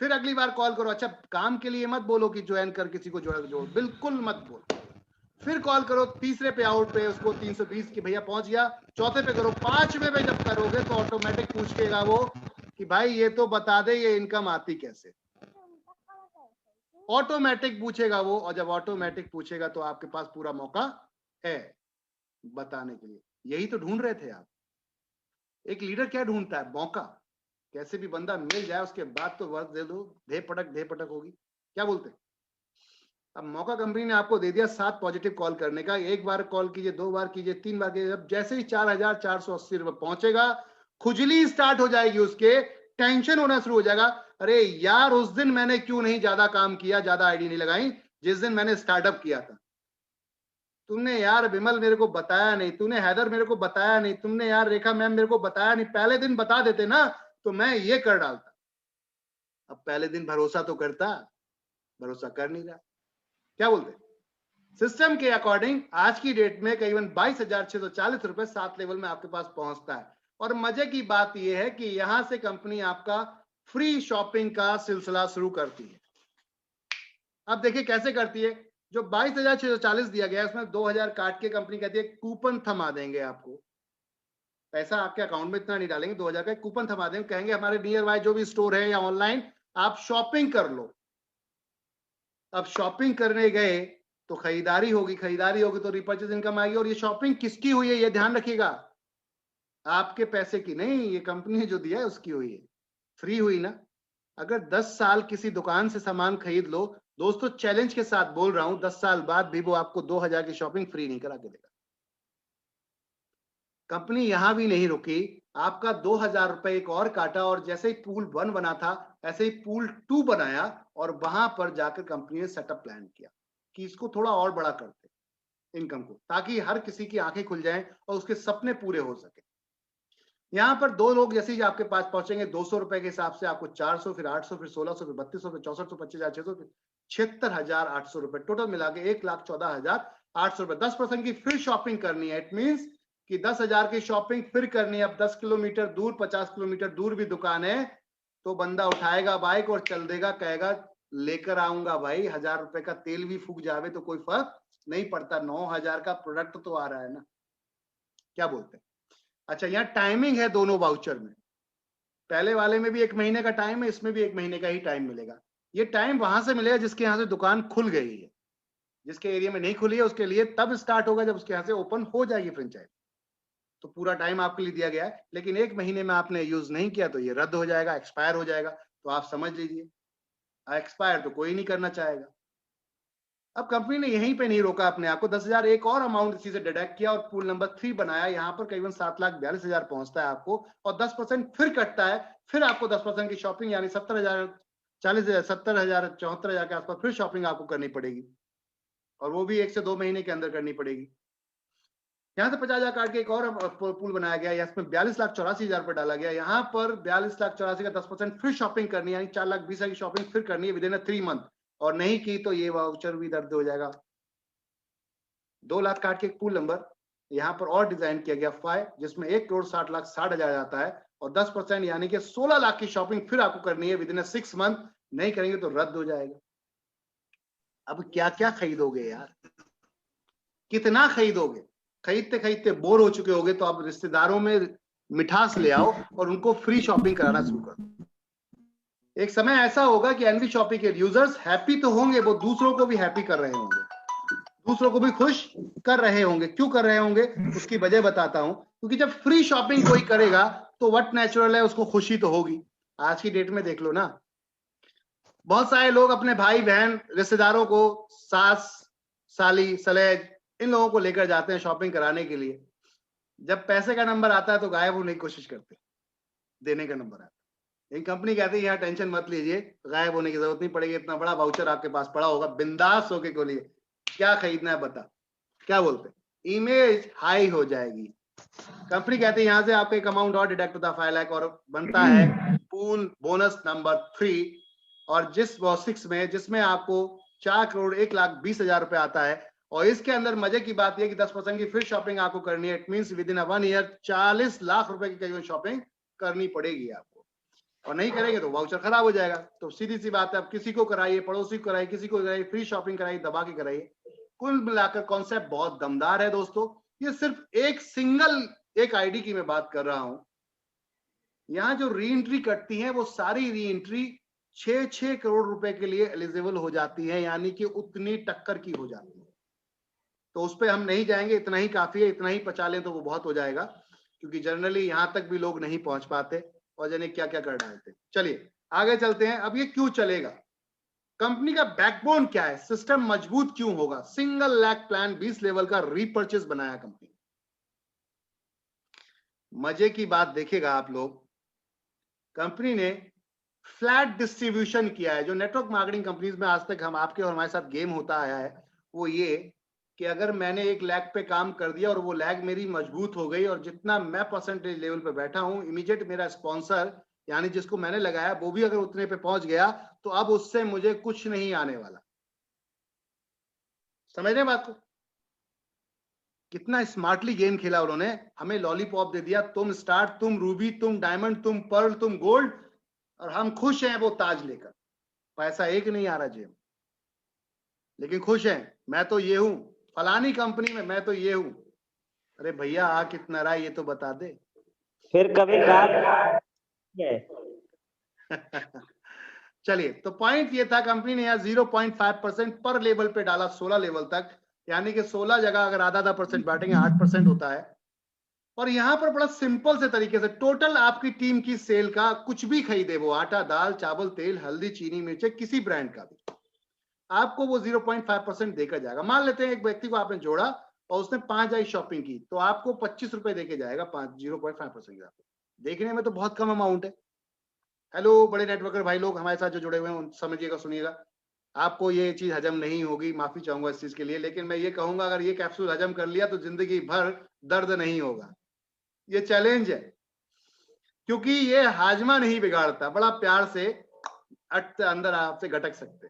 Speaker 1: फिर अगली बार कॉल करो। अच्छा काम के लिए मत बोलो कि ज्वाइन कर किसी को जोड़, बिल्कुल मत बोलो। फिर कॉल करो तीसरे पे आउट पे उसको 320 की भैया पहुंच गया। चौथे पे करो, 5वें पे जब करोगे तो ऑटोमेटिक पूछेगा वो कि भाई ये तो बता दे ये इनकम आती कैसे, ऑटोमेटिक पूछेगा वो। और जब ऑटोमेटिक पूछेगा तो आपके पास पूरा मौका है बताने के लिए। यही तो ढूंढ रहे थे आप। एक लीडर क्या ढूंढता है, मौका, कैसे भी बंदा मिल जाए उसके बाद तो वर्क दे दो, धे पटक होगी, क्या बोलते हैं। अब मौका कंपनी ने आपको दे दिया 7 पॉजिटिव कॉल करने का, 1 बार कॉल कीजिए, 2 बार कीजिए, 3 बार कीजिए। जब जैसे ही 4,480 रुपए पहुंचेगा खुजली स्टार्ट हो जाएगी, उसके टेंशन होना शुरू हो जाएगा, अरे यार उस दिन मैंने क्यों नहीं ज्यादा काम किया, ज्यादा आईडी नहीं लगाई जिस दिन मैंने स्टार्टअप किया था। तुमने यार विमल मेरे को बताया नहीं, तूने हैदर मेरे को बताया नहीं, तुमने यार रेखा मैम मेरे को बताया नहीं, पहले दिन बता देते ना तो मैं ये कर डालता। अब पहले दिन भरोसा तो करता, भरोसा कर नहीं रहा, क्या बोलते। सिस्टम के अकॉर्डिंग आज की डेट में करीबन 22,640 रुपए 7 लेवल में आपके पास पहुंचता है। और मजे की बात यह है कि यहां से कंपनी आपका फ्री शॉपिंग का सिलसिला शुरू करती है। अब देखिए कैसे करती है। जो 22,640 दिया गया है उसमें 2,000 काट के कंपनी कहती है कूपन थमा देंगे आपको, पैसा आपके अकाउंट में इतना नहीं डालेंगे, 2,000 का कूपन थमा देंगे, कहेंगे हमारे नियर बाय जो भी स्टोर है या ऑनलाइन आप शॉपिंग कर लो। अब शॉपिंग करने गए तो खरीदारी होगी तो रिपर्चेज इनकम आएगी। और ये शॉपिंग किसकी हुई है ये ध्यान रखिएगा, आपके पैसे की नहीं, ये कंपनी ने जो दिया है उसकी हुई है, फ्री हुई ना। अगर 10 साल किसी दुकान से सामान खरीद लो, दोस्तों चैलेंज के साथ बोल रहा हूं 10 साल बाद भी वो आपको 2,000 की शॉपिंग फ्री नहीं करा के देगा। कंपनी यहां भी नहीं रुकी, आपका 2,000 रुपए एक और काटा और जैसे ही पूल 1 बना था ऐसे ही पूल 2 बनाया और वहां पर जाकर कंपनी ने सेटअप प्लान किया कि इसको थोड़ा और बड़ा करते इनकम को, ताकि हर किसी की आंखें खुल जाएं और उसके सपने पूरे हो सके। यहाँ पर 2 लोग जैसे ही आपके पास पहुंचेंगे 200 रुपए के हिसाब से आपको 400, फिर 800, फिर 1600, फिर 3200, फिर 6400, 25,600, फिर 76,800 रुपए, टोटल मिला के 1,14,800 रुपए। 10% की फिर शॉपिंग करनी है, इट मीन्स कि 10,000 की शॉपिंग फिर करनी है, अब 10 किलोमीटर दूर 50 किलोमीटर दूर भी दुकान है, तो बंदा उठाएगा बाइक और चल देगा, कहेगा लेकर आऊंगा भाई, 1,000 रुपए का तेल भी फूक जावे तो कोई फर्क नहीं पड़ता, 9,000 का प्रोडक्ट तो आ रहा है ना। क्या बोलते हैं? अच्छा, यहाँ टाइमिंग है दोनों वाउचर में, पहले वाले में भी 1 महीने का टाइम है, इसमें भी 1 महीने का ही टाइम मिलेगा। ये टाइम वहां से मिलेगा जिसके यहाँ से दुकान खुल गई है, जिसके एरिया में नहीं खुली है उसके लिए तब स्टार्ट होगा जब उसके यहाँ से ओपन हो जाएगी फ्रेंचाइज। तो पूरा टाइम आपके लिए दिया गया है, लेकिन 1 महीने में आपने यूज नहीं किया तो ये रद्द हो जाएगा, एक्सपायर हो जाएगा। तो आप समझ लीजिए, एक्सपायर तो कोई नहीं करना चाहेगा। अब कंपनी ने यहीं पे नहीं रोका अपने आप को, 10,000 एक और अमाउंट इसी से डिडक्ट किया और पूल नंबर 3 बनाया। यहाँ पर करीबन 7,42,000 पहुंचता है आपको, और 10% फिर कटता है, फिर आपको 10% की शॉपिंग यानी 70,000 40,000 70,000 74,000 के आसपास फिर शॉपिंग आपको करनी पड़ेगी, और वो भी 1 से 2 महीने के अंदर करनी पड़ेगी। यहाँ से 50,000 काट के एक और पूल बनाया गया, इसमें 42,84,000 रुपए डाला गया। यहाँ पर 42,84,000 का 10% फिर शॉपिंग करनी है, यानी 4,20,000 की शॉपिंग फिर करनी है विद इन 3 मंथ, और नहीं की तो ये वाउचर भी रद्द हो जाएगा। 2 लाख काट के एक पूल नंबर यहाँ पर और डिजाइन किया गया 5, जिसमें 1,60,60,60,000 आता है, और 10% यानी कि 16 लाख की शॉपिंग फिर आपको करनी है विद इन 6 मंथ, नहीं करेंगे तो रद्द हो जाएगा। अब क्या क्या खरीदोगे यार, कितना खरीदोगे? खरीदते खरीदते बोर हो चुके होगे, तो आप रिश्तेदारों में मिठास ले आओ और उनको फ्री शॉपिंग कराना शुरू कर दो। एक समय ऐसा होगा कि एनवी शॉपिंग के यूजर्स हैप्पी तो होंगे, वो दूसरों को भी हैप्पी कर रहे होंगे, दूसरों को भी खुश कर रहे होंगे। क्यों कर रहे होंगे उसकी वजह बताता हूं, क्योंकि जब फ्री शॉपिंग कोई करेगा तो व्हाट नेचुरल है, उसको खुशी तो होगी। आज की डेट में देख लो ना, बहुत सारे लोग अपने भाई बहन रिश्तेदारों को, सास साली सलेज, इन लोगों को लेकर जाते हैं शॉपिंग कराने के लिए। जब पैसे का नंबर आता है तो गायब होने की कोशिश करते, देने का नंबर आता है। एक कंपनी कहती है यहाँ टेंशन मत लीजिए, गायब होने की जरूरत नहीं पड़ेगी, इतना बड़ा वाउचर आपके पास पड़ा होगा, बिंदास होके खोलिए, क्या खरीदना है बता। क्या बोलते हैं, इमेज हाई हो जाएगी। कंपनी कहती है यहाँ से आपका एक अमाउंट और डिडक्ट होता है 5 लाख, और बनता है पूल बोनस नंबर 3, और जिस 6 में जिसमें आपको 4,01,20,000 रुपए आता है। और इसके अंदर मजे की बात यह कि 10% की फिर शॉपिंग आपको करनी है। It means with in 1 year 40 lakh रुपए की करीबन शॉपिंग करनी पड़ेगी आपको, और नहीं करेंगे तो वाउचर खराब हो जाएगा। तो सीधी सी बात है, आप किसी को कराइए, पड़ोसी को कराइए, किसी को कराइए, फ्री शॉपिंग कराइए, दबा के कराइए। कुल मिलाकर कॉन्सेप्ट बहुत दमदार है दोस्तों। ये सिर्फ एक सिंगल एक आईडी की मैं बात कर रहा हूं। यहाँ जो री एंट्री कटती है वो सारी री एंट्री 6-6 करोड़ रुपए के लिए एलिजिबल हो जाती है, यानी कि उतनी टक्कर की हो जाती है। तो उस पर हम नहीं जाएंगे, इतना ही काफी है, इतना ही पचा लें तो वो बहुत हो जाएगा, क्योंकि जनरली यहां तक भी लोग नहीं पहुंच पाते और जाने क्या क्या कर डालते। चलिए आगे चलते हैं। अब ये क्यों चलेगा, कंपनी का बैकबोन क्या है, सिस्टम मजबूत क्यों होगा? सिंगल लैक प्लान 20 लेवल का रीपर्चेस बनाया कंपनी। मजे की बात देखिएगा आप लोग, कंपनी ने फ्लैट डिस्ट्रीब्यूशन किया है। जो नेटवर्क मार्केटिंग कंपनीज में आज तक हम आपके और हमारे साथ गेम होता आया है वो ये कि अगर मैंने 1 लाख पे काम कर दिया और वो लैग मेरी मजबूत हो गई, और जितना मैं परसेंटेज लेवल पे बैठा हूं, इमीडिएट मेरा स्पॉन्सर यानी जिसको मैंने लगाया वो भी अगर उतने पे पहुंच गया तो अब उससे मुझे कुछ नहीं आने वाला। समझ रहे बात को? कितना स्मार्टली गेम खेला उन्होंने, हमें लॉलीपॉप दे दिया, तुम स्टार्ट, तुम रूबी, तुम डायमंड, तुम पर्ल, तुम गोल्ड, और हम खुश हैं वो ताज लेकर। पैसा एक नहीं आ रहा जेब, लेकिन खुश हैं। मैं तो ये हूं फलानी कंपनी में, मैं तो ये हूं। अरे भैया आ कितना रहा ये तो बता दे।
Speaker 2: फिर कभी कहा
Speaker 1: चलिए, तो पॉइंट ये था, कंपनी ने यहाँ 0.5% पर लेवल पे डाला 16 लेवल तक, यानी कि 16 जगह अगर आधा परसेंट बांटेंगे 8% होता है। और यहां पर बड़ा सिंपल से तरीके से टोटल आपकी टीम की सेल का कुछ भी खरीदे, वो आटा दाल चावल तेल हल्दी चीनी मिर्चे किसी ब्रांड का भी, आपको वो 0.5% देकर जाएगा। मान लेते हैं एक व्यक्ति को आपने जोड़ा और उसने 5,000 शॉपिंग की, तो आपको 25 रुपए देके जाएगा 0.5%। देखने में तो बहुत कम अमाउंट है। हेलो बड़े नेटवर्कर भाई लोग हमारे साथ जो जुड़े हुए हैं, समझिएगा सुनिएगा। आपको ये चीज हजम नहीं होगी, माफी चाहूंगा इस चीज के लिए, लेकिन मैं ये कहूंगा अगर ये कैप्सूल हजम कर लिया तो जिंदगी भर दर्द नहीं होगा। ये चैलेंज है, क्योंकि ये हाजमा नहीं बिगाड़ता, बड़ा प्यार से अंदर आपसे गटक सकते।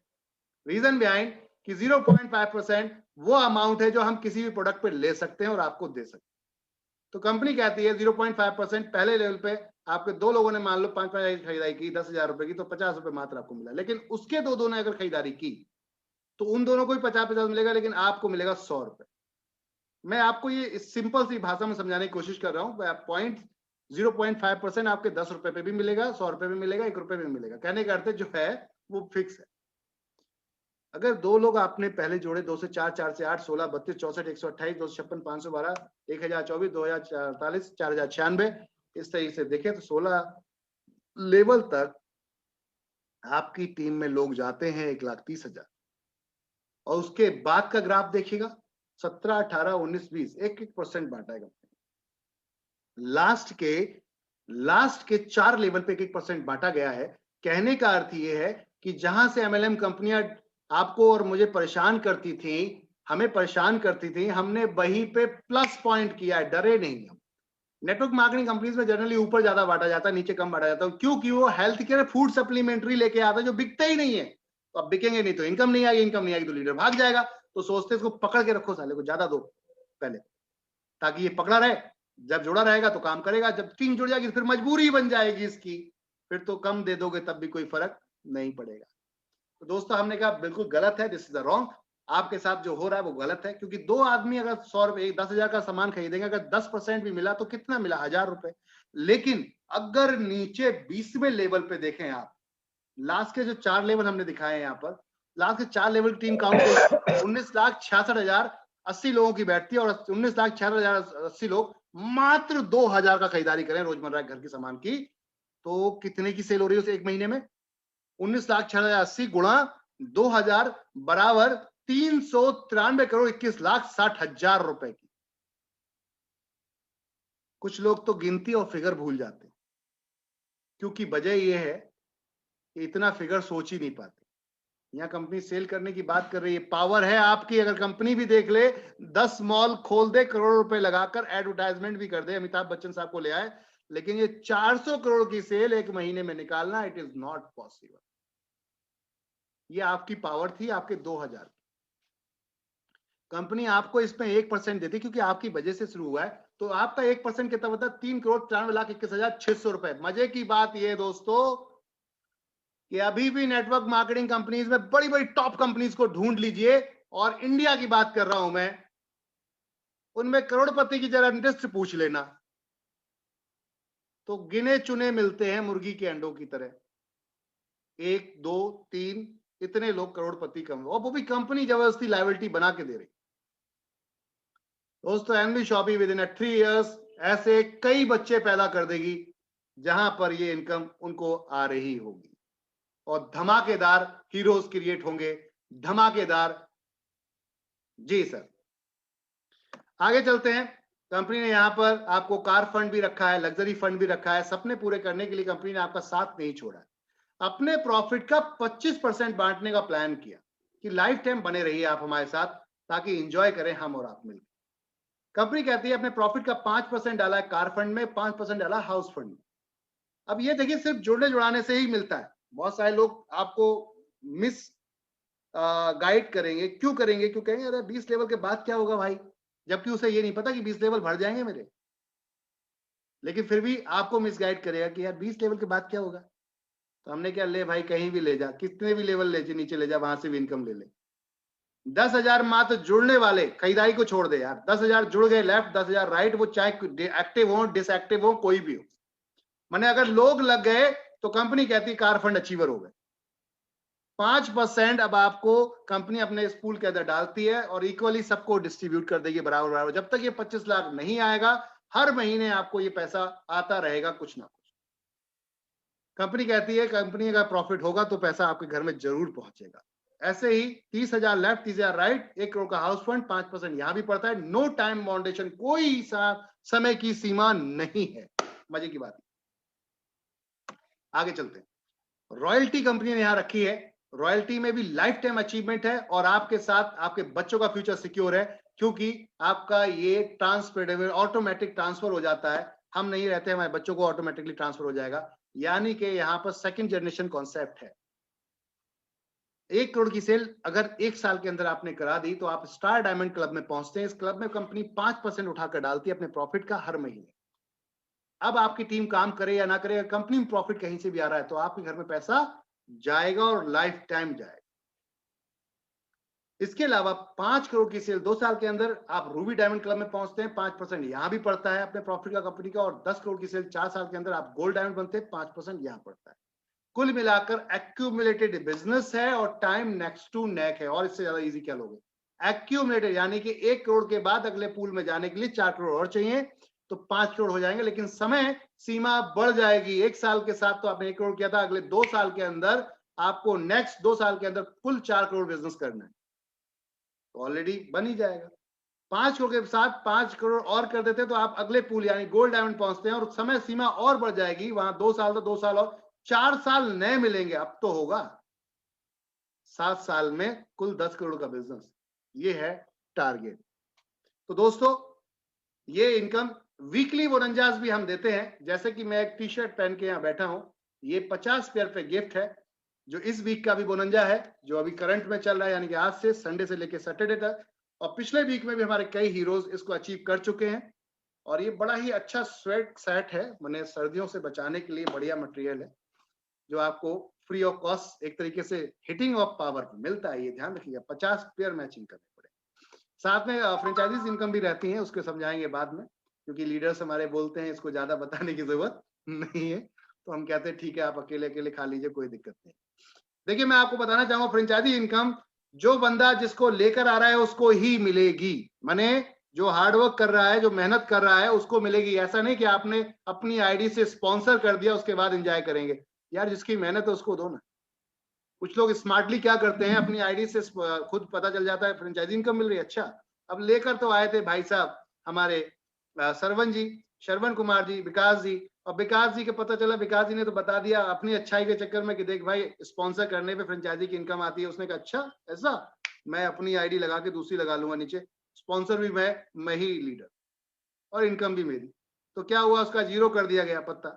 Speaker 1: रीजन बिहाइंड कि 0.5% वो अमाउंट है जो हम किसी भी प्रोडक्ट पे ले सकते हैं और आपको दे सकते हैं। तो कंपनी कहती है 0.5% पहले लेवल पे आपके दो लोगों ने मान लो 5,000 की खरीदारी की 10,000 रुपए की, तो 50 रुपए मात्र आपको मिला। लेकिन उसके दो ने अगर खरीदारी की तो उन दोनों को ही 50-50 मिलेगा, लेकिन आपको मिलेगा 100 रुपए। मैं आपको ये सिंपल सी भाषा में समझाने की कोशिश कर रहा हूँ। पॉइंट 0.5% आपके 10 रुपए पे भी मिलेगा, 100 रुपए भी मिलेगा, 1 रुपए भी मिलेगा। कहने का अर्थ जो है वो फिक्स है। अगर दो लोग आपने पहले जोड़े 2 से 4, 4 से 8, 16, 32, 64, 128, 256, 512, 1024, 2048, 4096, इस तरीके से देखें तो 16 लेवल तक आपकी टीम में लोग जाते हैं 1,30,000। और उसके बाद का ग्राफ देखिएगा 17, 18, 19, 20 1-1% बांटा है। लास्ट के 4 लेवल पे 1-1% बांटा गया है। कहने का अर्थ ये है कि जहां से एमएलएम कंपनियां आपको और मुझे परेशान करती थी, हमें परेशान करती थी, हमने वहीं पे प्लस पॉइंट किया है, डरे नहीं हम। नेटवर्क मार्केटिंग कंपनीज में जनरली ऊपर ज्यादा बांटा जाता है, नीचे कम बांटा जाता है, क्योंकि वो हेल्थ केयर फूड सप्लीमेंट्री लेके आता है जो बिकता ही नहीं है। तो अब बिकेंगे नहीं तो इनकम नहीं आएगी, इनकम नहीं आएगी तो लीडर भाग जाएगा। तो सोचते इसको पकड़ के रखो, साले को ज्यादा दो पहले, ताकि ये पकड़ा रहे। जब जुड़ा रहेगा तो काम करेगा, जब टीम जुड़ जाएगी फिर मजबूरी बन जाएगी इसकी, फिर तो कम दे दोगे तब भी कोई फर्क नहीं पड़ेगा। तो दोस्तों हमने कहा बिल्कुल गलत है, दिस इज द रॉन्ग। आपके साथ जो हो रहा है वो गलत है, क्योंकि दो आदमी अगर 100 रुपए 10,000 का सामान खरीदेंगे, अगर 10% भी मिला तो कितना मिला, 1,000 रुपए। लेकिन अगर नीचे 20वें लेवल पे देखें आप, लास्ट के जो 4 लेवल हमने दिखाए हैं यहाँ पर, लास्ट के 4 लेवल की टीम काउंट करो, 19,66,080 लोगों की बैठती है, और 19,66,080 लोग मात्र 2,000 का खरीदारी करें रोजमर्रा घर के सामान की, तो कितने की सेल हो रही है उसे एक महीने में? 19,66,080 गुणा 2,000 बराबर 393 करोड़ 21,60,000 रुपए की। कुछ लोग तो गिनती और फिगर भूल जाते हैं, क्योंकि वजह यह है कि इतना फिगर सोच ही नहीं पाते। यहाँ कंपनी सेल करने की बात कर रही है, पावर है आपकी। अगर कंपनी भी देख ले, 10 मॉल खोल दे, करोड़ रुपए लगाकर एडवर्टाइजमेंट भी कर दे, अमिताभ बच्चन साहब को ले आए, लेकिन ये 400 करोड़ की सेल एक महीने में निकालना, इट इज नॉट पॉसिबल। ये आपकी पावर थी, आपके 2,000। कंपनी आपको इसमें 1% देती, क्योंकि आपकी वजह से शुरू हुआ है, तो आपका 1% कितना होता है? 3,93,21,600 रुपए। मजे की बात यह दोस्तों कि अभी भी नेटवर्क मार्केटिंग कंपनीज में बड़ी बड़ी टॉप कंपनीज को ढूंढ लीजिए, और इंडिया की बात कर रहा हूं मैं, उनमें करोड़पति की जरा लिस्ट पूछ लेना, तो गिने चुने मिलते हैं मुर्गी के अंडों की तरह। 1, 2, 3 इतने लोग करोड़पति कम, और वो भी कंपनी जबरदस्ती लायबिलिटी बना के दे रही। दोस्तों एनबी शॉपी विद इन 3 इयर्स ऐसे कई बच्चे पैदा कर देगी जहां पर ये इनकम उनको आ रही होगी, और धमाकेदार हीरोज क्रिएट होंगे, धमाकेदार। जी सर, आगे चलते हैं। कंपनी ने यहां पर आपको कार फंड भी रखा है, लग्जरी फंड भी रखा है। सपने पूरे करने के लिए कंपनी ने आपका साथ नहीं छोड़ा है। अपने प्रॉफिट का 25% बांटने का प्लान किया कि लाइफ टाइम बने रहिए आप हमारे साथ, ताकि एंजॉय करें हम और आप मिलकर। कंपनी कहती है अपने प्रॉफिट का 5% डाला है कार फंड में, 5% डाला हाउस फंड में। अब ये देखिए सिर्फ जुड़ने जुड़ाने से ही मिलता है। बहुत सारे लोग आपको मिस गाइड करेंगे। क्यों करेंगे? क्यों कहेंगे अरे 20 लेवल के बाद क्या होगा भाई, जबकि उसे ये नहीं पता कि 20 लेवल भर जाएंगे मेरे। लेकिन फिर भी आपको मिस गाइड करेगा कि यार 20 लेवल के बाद क्या होगा। तो हमने क्या, ले भाई कहीं भी ले जा, कितने भी लेवल ले नीचे ले जा, वहां से भी इनकम ले ले। 10,000 मात्र जुड़ने वाले, खरीदारी को छोड़ दे यार, 10,000 जुड़ गए लेफ्ट, 10,000 राइट, वो चाहे एक्टिव हो डिसएक्टिव हो कोई भी हो, माने अगर लोग लग गए तो कंपनी कहती है कार फंड अचीवर हो गए। 5% अब आपको कंपनी अपने स्पूल के अंदर डालती है और इक्वली सबको डिस्ट्रीब्यूट कर देगी बराबर बराबर। जब तक ये 25 लाख नहीं आएगा, हर महीने आपको ये पैसा आता रहेगा कुछ ना कुछ। कंपनी कहती है कंपनी का प्रॉफिट होगा तो पैसा आपके घर में जरूर पहुंचेगा। ऐसे ही 30,000 लेफ्ट, 30,000 राइट, 1 करोड़ का हाउस फंड, 5% यहां भी पड़ता है। नो टाइम बाउंडेशन, कोई समय की सीमा नहीं है। मजे की बात। आगे चलते हैं। रॉयल्टी कंपनी ने यहां रखी है। रॉयल्टी में भी लाइफ टाइम अचीवमेंट है, और आपके साथ आपके बच्चों का फ्यूचर सिक्योर है, क्योंकि आपका ये ट्रांसफरेबल ऑटोमेटिक ट्रांसफर हो जाता है। हम नहीं रहते, हमारे बच्चों को ऑटोमेटिकली ट्रांसफर हो जाएगा। यानी कि यहां पर सेकंड जनरेशन कॉन्सेप्ट है। 1 करोड़ की सेल अगर 1 साल के अंदर आपने करा दी तो आप स्टार डायमंड क्लब में पहुंचते हैं। इस क्लब में कंपनी 5% उठाकर डालती है अपने प्रॉफिट का हर महीने। अब आपकी टीम काम करे या ना करे, कंपनी में प्रॉफिट कहीं से भी आ रहा है तो आपके घर में पैसा जाएगा और लाइफ टाइम जाएगा। इसके अलावा 5 करोड़ की सेल 2 साल के अंदर आप रूबी डायमंड क्लब में पहुंचते हैं, 5% यहां भी पड़ता है अपने प्रॉफिट का कंपनी का, और 10 करोड़ की सेल 4 साल के अंदर आप गोल्ड डायमंड बनते हैं, 5% यहां पड़ता है। कुल मिलाकर एक्यूमुलेटेड बिजनेस है और टाइम नेक्स्ट टू नेक है, और इससे ज्यादा इजी क्या लोगे। एक्यूमुलेटेड यानी कि 1 करोड़ के बाद अगले पूल में जाने के लिए 4 करोड़ और चाहिए तो 5 करोड़ हो जाएंगे, लेकिन समय सीमा बढ़ जाएगी। 1 साल के साथ तो आपने 1 करोड़ किया था, अगले 2 साल के अंदर आपको नेक्स्ट 2 साल के अंदर कुल 4 करोड़ बिजनेस करना है, तो ऑलरेडी बन ही जाएगा। 5 करोड़ के साथ 5 करोड़ और कर देते तो आप अगले पूल यानी गोल्ड डायमंड पहुंचते हैं और समय सीमा और बढ़ जाएगी। वहां 2 साल तो 2 साल और 4 साल नए मिलेंगे, अब तो होगा 7 साल में कुल 10 करोड़ का बिजनेस। ये है टारगेट। तो दोस्तों ये इनकम वीकली बोनंजास भी हम देते हैं। जैसे कि मैं एक टी शर्ट पहन के यहाँ बैठा हूं, ये 50 पेयर पे गिफ्ट है, जो इस वीक का भी बोनंजा है जो अभी करंट में चल रहा है, यानी कि आज से संडे से लेकर सैटरडे तक। और पिछले वीक में भी हमारे कई हीरोज इसको अचीव कर चुके हैं। और ये बड़ा ही अच्छा स्वेट सेट है, मैंने सर्दियों से बचाने के लिए बढ़िया मटेरियल है जो आपको फ्री ऑफ कॉस्ट एक तरीके से हिटिंग ऑफ पावर मिलता है। ये ध्यान रखिएगा, 50 पेयर मैचिंग करने पड़े। साथ में फ्रेंचाइजीज इनकम भी रहती है, उसके समझाएंगे बाद में, क्योंकि लीडर्स हमारे बोलते हैं इसको ज्यादा बताने की जरूरत नहीं है, तो हम कहते हैं ठीक है आप अकेले अकेले खा लीजिए, कोई दिक्कत नहीं। देखिए मैं आपको बताना चाहूंगा, फ्रेंचाइजी इनकम जो बंदा जिसको लेकर आ रहा है उसको ही मिलेगी। माने जो हार्डवर्क कर रहा है, जो मेहनत कर रहा है उसको मिलेगी। ऐसा नहीं कि आपने अपनी आईडी से स्पॉन्सर कर दिया उसके बाद एंजॉय करेंगे। यार जिसकी मेहनत है उसको दो ना। कुछ लोग स्मार्टली क्या करते हैं, अपनी आईडी से खुद पता चल जाता है फ्रेंचाइजी इनकम मिल रही है, अच्छा अब लेकर तो आए थे भाई साहब हमारे सरवन जी, श्रवण कुमार जी, विकास जी, और विकास जी के पता चला, विकास जी ने तो बता दिया अपनी अच्छाई के चक्कर में कि देख भाई स्पॉन्सर करने पे फ्रेंचाइजी की इनकम आती है। उसने कहा अच्छा ऐसा, मैं अपनी आईडी लगा के दूसरी लगा लूंगा नीचे, स्पॉन्सर भी मैं ही लीडर और इनकम भी मेरी। तो क्या हुआ, उसका जीरो कर दिया गया पत्ता।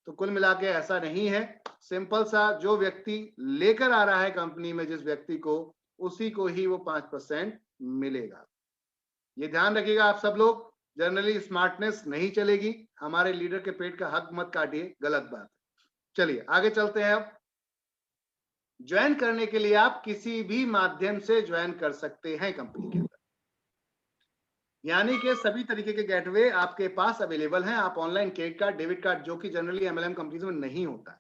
Speaker 1: तो कुल मिला के ऐसा नहीं है, सिंपल सा, जो व्यक्ति लेकर आ रहा है कंपनी में जिस व्यक्ति को, उसी को ही वो 5% मिलेगा। ये ध्यान रखिएगा आप सब लोग। जनरली स्मार्टनेस नहीं चलेगी, हमारे लीडर के पेट का हक मत काटिए, गलत बात है। चलिए आगे चलते हैं। अब ज्वाइन करने के लिए आप किसी भी माध्यम से ज्वाइन कर सकते हैं कंपनी के अंदर, यानी कि सभी तरीके के गेटवे आपके पास अवेलेबल हैं। आप online credit card, debit card, जो कि जनरली एमएलएम कंपनीज में नहीं होता है,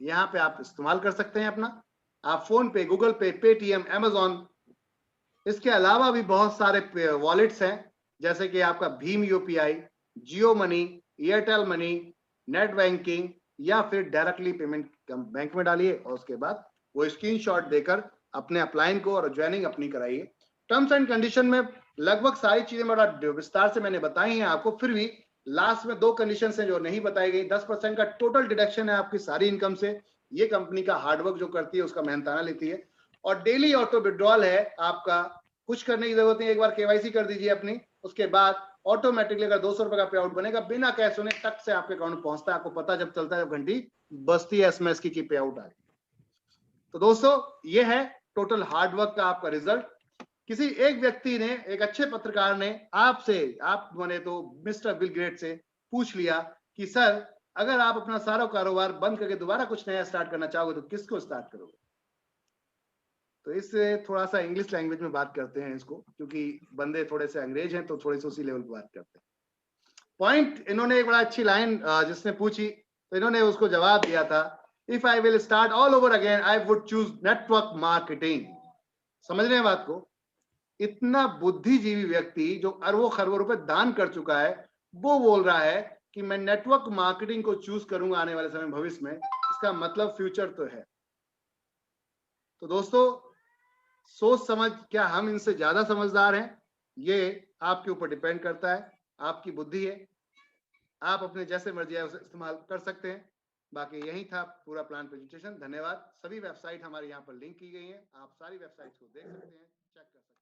Speaker 1: यहाँ पे आप इस्तेमाल कर सकते हैं अपना। आप फोन पे, गूगल पे, पेटीएम, अमेजॉन, इसके अलावा भी बहुत सारे वॉलेट्स हैं, जैसे कि आपका भीम UPI, Jio money, Airtel money, net banking, या फिर डायरेक्टली पेमेंट बैंक में डालिए और उसके बाद वो स्क्रीनशॉट देकर अपने अप्लाइन को और ज्वाइनिंग अपनी कराइए। टर्म्स एंड कंडीशन में लगभग सारी चीजें बड़ा विस्तार से मैंने बताई हैं आपको, फिर भी लास्ट में 2 कंडीशन हैं जो नहीं बताई गई। 10% का टोटल डिडक्शन है आपकी सारी इनकम से, ये कंपनी का हार्डवर्क जो करती है उसका मेहनताना लेती है। और डेली ऑटो विड्रॉल है आपका, कुछ करने की जरूरत नहीं, एक बार केवाईसी कर दीजिए अपनी, उसके बाद ऑटोमेटिकली अगर 200 रुपए का पे आउट बनेगा बिना कैश होने टक से आपके अकाउंट में पहुंचता है। आपको पता जब चलता है, जब घंटी बजती है एसएमएस की पे आउट आ गई। तो दोस्तों ये है टोटल हार्डवर्क का आपका रिजल्ट। किसी एक व्यक्ति ने, एक अच्छे पत्रकार ने आपसे, आप माने तो मिस्टर बिल गेट्स से पूछ लिया कि सर अगर आप अपना सारा कारोबार बंद करके दोबारा कुछ नया स्टार्ट करना चाहोगे तो किसको स्टार्ट करोगे। तो इससे थोड़ा सा इंग्लिश लैंग्वेज में बात करते हैं इसको, क्योंकि बंदे थोड़े से अंग्रेज हैं तो थोड़े से उसी लेवल पे बात करते हैं। पॉइंट इन्होंने एक बड़ा अच्छी लाइन जिसने पूछी तो इन्होंने उसको जवाब दिया था, if I will start all over again I would choose network marketing. समझ रहे हैं बात को। इतना बुद्धिजीवी व्यक्ति जो अरबों खरबों रुपए दान कर चुका है, वो बोल रहा है कि मैं नेटवर्क मार्केटिंग को चूज करूंगा आने वाले समय भविष्य में। इसका मतलब फ्यूचर तो है। तो दोस्तों सोच समझ, क्या हम इनसे ज्यादा समझदार हैं, ये आपके ऊपर डिपेंड करता है, आपकी बुद्धि है, आप अपने जैसे मर्जी है उसे इस्तेमाल कर सकते हैं। बाकी यही था पूरा प्लान प्रेजेंटेशन। धन्यवाद। सभी वेबसाइट हमारे यहाँ पर लिंक की गई हैं, आप सारी वेबसाइट्स को देख सकते हैं, चेक कर सकते हैं।